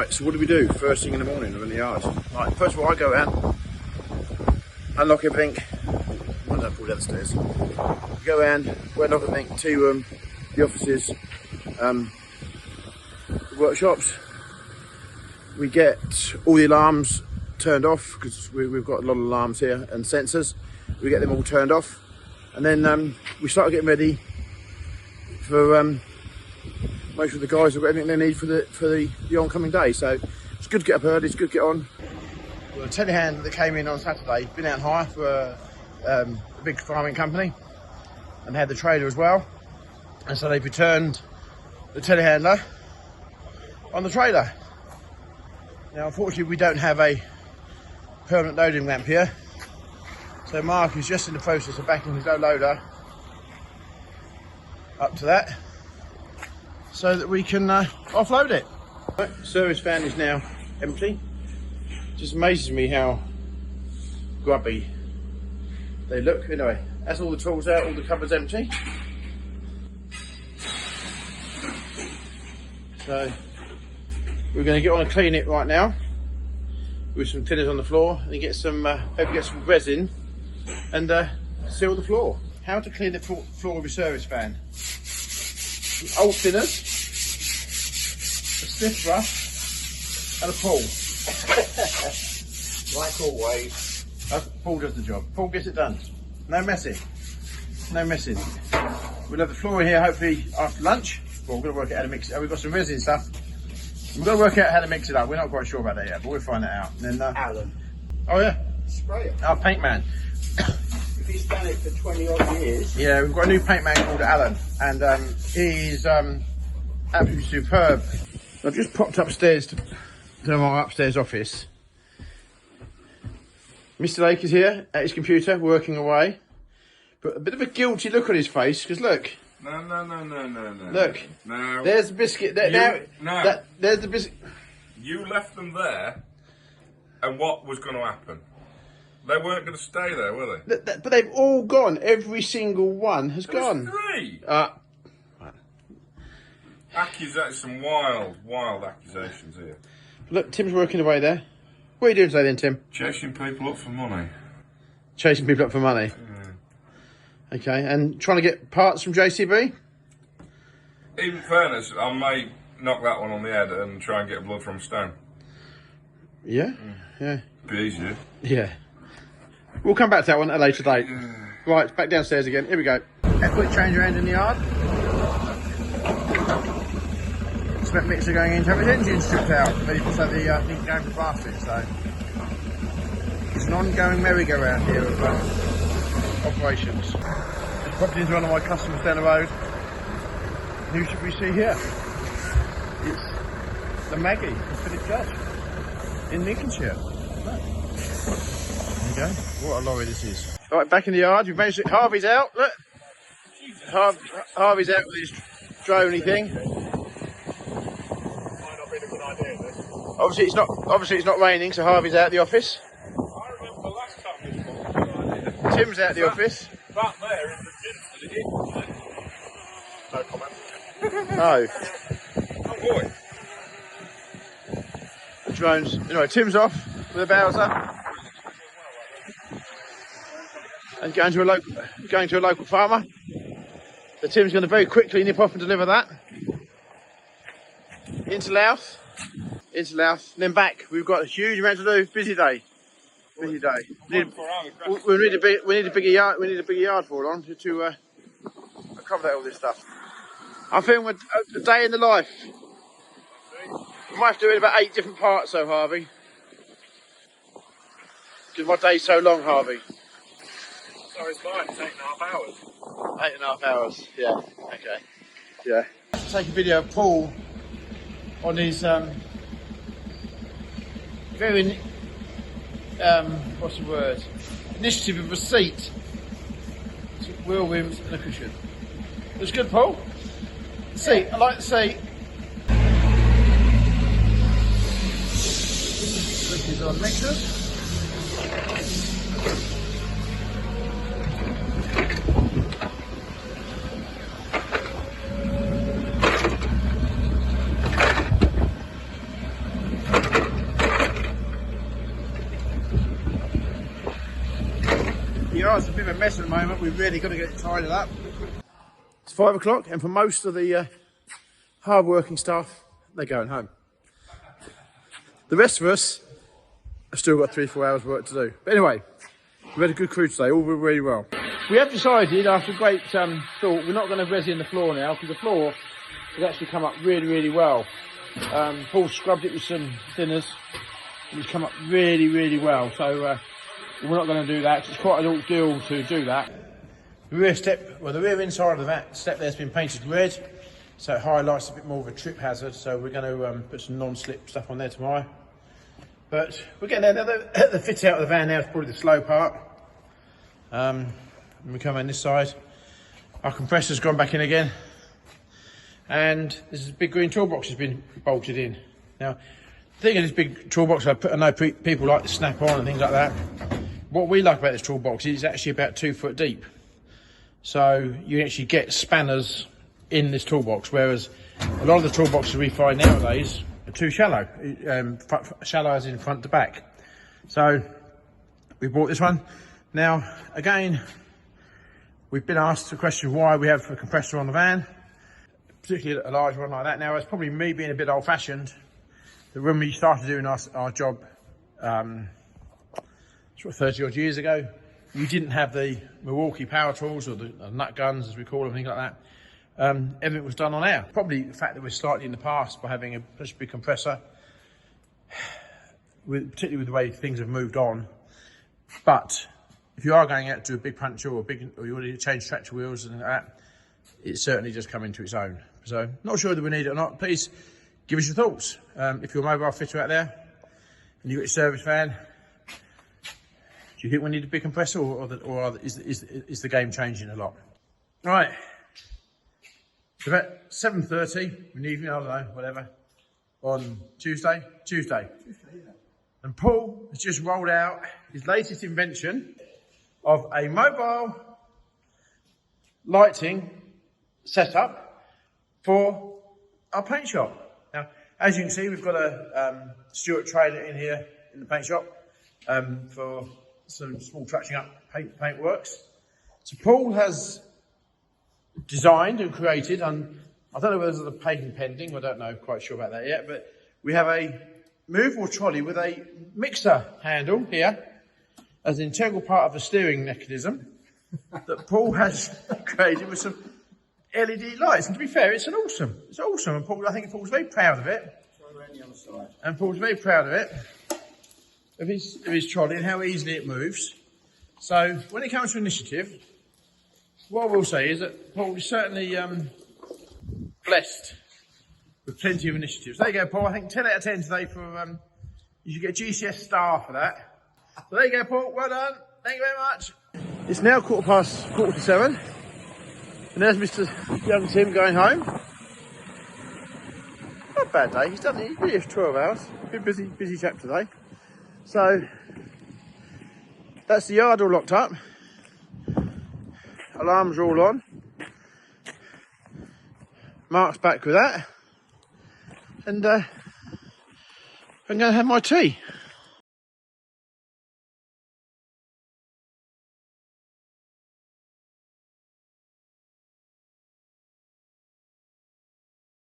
Right, so what do we do first thing in the morning or in the yard? Right, first of all I go out, unlock everything. I don't fall down the stairs. Go around, we unlock everything to the offices, the workshops. We get all the alarms turned off because we've got a lot of alarms here and sensors. We get them all turned off, and then we start getting ready for make sure the guys have got everything they need for the oncoming day. So it's good to get up early, it's good to get on. Well, the telehandler that came in on Saturday, been out and hire for a big farming company, and had the trailer as well. And so they've returned the telehandler on the trailer. Now, unfortunately, we don't have a permanent loading ramp here. So Mark is just in the process of backing his low loader up to that, so that we can offload it. Right, service van is now empty. Just amazes me how grubby they look. Anyway, that's all the tools out, all the cupboards empty. So we're going to get on and clean it right now with some thinners on the floor, and get some maybe get some resin and seal the floor. How to clean the floor of your service van? Some old thinners, a stiff brush, and a pull. Like always. Paul does the job. Paul gets it done. No messing. No messing. We'll have the floor in here hopefully after lunch. Well, we're going to work out how to mix it. We've got some resin stuff. We've got to work out how to mix it up. We're not quite sure about that yet, but we'll find that out. And then, Alan. Oh yeah. Spray it. Our paint man. If he's done it for 20 odd years. Yeah, we've got a new paint man called Alan, and he's absolutely superb. I've just popped upstairs to my upstairs office. Mr. Lake is here at his computer working away, but a bit of a guilty look on his face because look. No. Look. No. There's the biscuit. There's the biscuit. You left them there, and what was going to happen? They weren't going to stay there, were they? But they've all gone. Every single one has gone. Three. Some wild accusations here. Look, Tim's working away there. What are you doing today then, Tim? Chasing people up for money. Chasing people up for money. Yeah. Okay, and trying to get parts from JCB? In fairness, I may knock that one on the head and try and get blood from stone. Yeah? Yeah. Be easier. Yeah. We'll come back to that one at a later date. Right, back downstairs again. Here we go. A quick change around in the yard. Cement mixer going in to have his engine stripped out, ready for the need to go for plastering. So it's an ongoing merry-go-round here of operations. Just popped into one of my customers down the road. Who should we see here? It's the Maggie of Philip Judge in Lincolnshire. There you go. What a lorry this is. Right, back in the yard. We've managed to... Harvey's out. Look. Harvey's out with his droney thing. Might not be a good idea, this. Obviously it's not raining, so Harvey's out of the office. I remember the last time this was a good idea. Tim's out of the office. That there is the gins that it is. No comment. No. Oh boy. The drones. Anyway, Tim's off with a Bowser. And going to a local farmer. So Tim's going to very quickly nip off and deliver that. Into Louth, and then back. We've got a huge amount to do. Busy day. We need a bigger yard. We need a bigger yard for it on to accommodate all this stuff. I'm feeling a day in the life. We might have to do it in about 8 different parts, though, Harvey. Because my day's so long, Harvey. So it's mine, it's 8.5 hours. 8.5 hours, yeah, okay. Yeah. Take a video of Paul on his very, what's the word? Initiative of a seat, wheel rims and a cushion. Looks good, Paul? The seat, I like the seat. Switches on mixers. yard's a bit of a mess at the moment. We've really got to get it tidied up. It's 5 o'clock, and for most of the hard-working staff, they're going home. The rest of us have still got 3-4 hours work to do. But anyway, we've had a good crew today, all really well. We have decided, after great thought, we're not going to resin the floor now, because the floor has actually come up really, really well. Paul scrubbed it with some thinners, and it's come up really, really well. So we're not going to do that, 'cause it's quite an ordeal to do that. The rear step, well, the rear inside of that step there's been painted red, so it highlights a bit more of a trip hazard. So we're going to put some non-slip stuff on there tomorrow. But we're getting there. The fit out of the van now is probably the slow part. And we come on this side. Our compressor's gone back in again. And this big green toolbox has been bolted in. Now, the thing is, this big toolbox, I know people like to snap on and things like that. What we like about this toolbox is it's actually about 2 foot deep. So you actually get spanners in this toolbox, whereas a lot of the toolboxes we find nowadays are too shallow, shallow as in front to back. So we bought this one. Now, again, we've been asked the question why we have a compressor on the van, particularly a large one like that. Now, it's probably me being a bit old-fashioned, that when we started doing our job sort of 30 odd years ago, you didn't have the Milwaukee power tools or the nut guns, as we call them, things like that. Everything was done on air. Probably the fact that we're slightly in the past by having such a big compressor, particularly with the way things have moved on. But if you are going out to a big puncture or you want to change tractor wheels and that, it's certainly just come into its own. So not sure whether we need it or not. Please give us your thoughts. If you're a mobile fitter out there and you've got your service van, do you think we need a big compressor, or is the game changing a lot? All right. So about 7:30 in the evening, I don't know, whatever, on Tuesday. Yeah. And Paul has just rolled out his latest invention of a mobile lighting setup for our paint shop. Now, as you can see, we've got a Stuart trailer in here in the paint shop for some small touching up paint works. So Paul has designed and created, and I don't know whether there's a patent pending, I don't know, quite sure about that yet, but we have a movable trolley with a mixer handle here as an integral part of the steering mechanism that Paul has created with some LED lights. And to be fair, it's awesome. And Paul, I think Paul's very proud of it. And Paul's very proud of it, of his trolley and how easily it moves. So when it comes to initiative, what I will say is that Paul is certainly blessed with plenty of initiatives. There you go, Paul. I think 10 out of 10 today for, you should get a GCS star for that. So there you go, Paul. Well done. Thank you very much. It's now 7:15. And there's Mr. Young Tim going home. Not a bad day. He's really has 12 hours. Been busy chap today. So that's the yard all locked up. Alarms are all on. Mark's back with that. And I'm going to have my tea.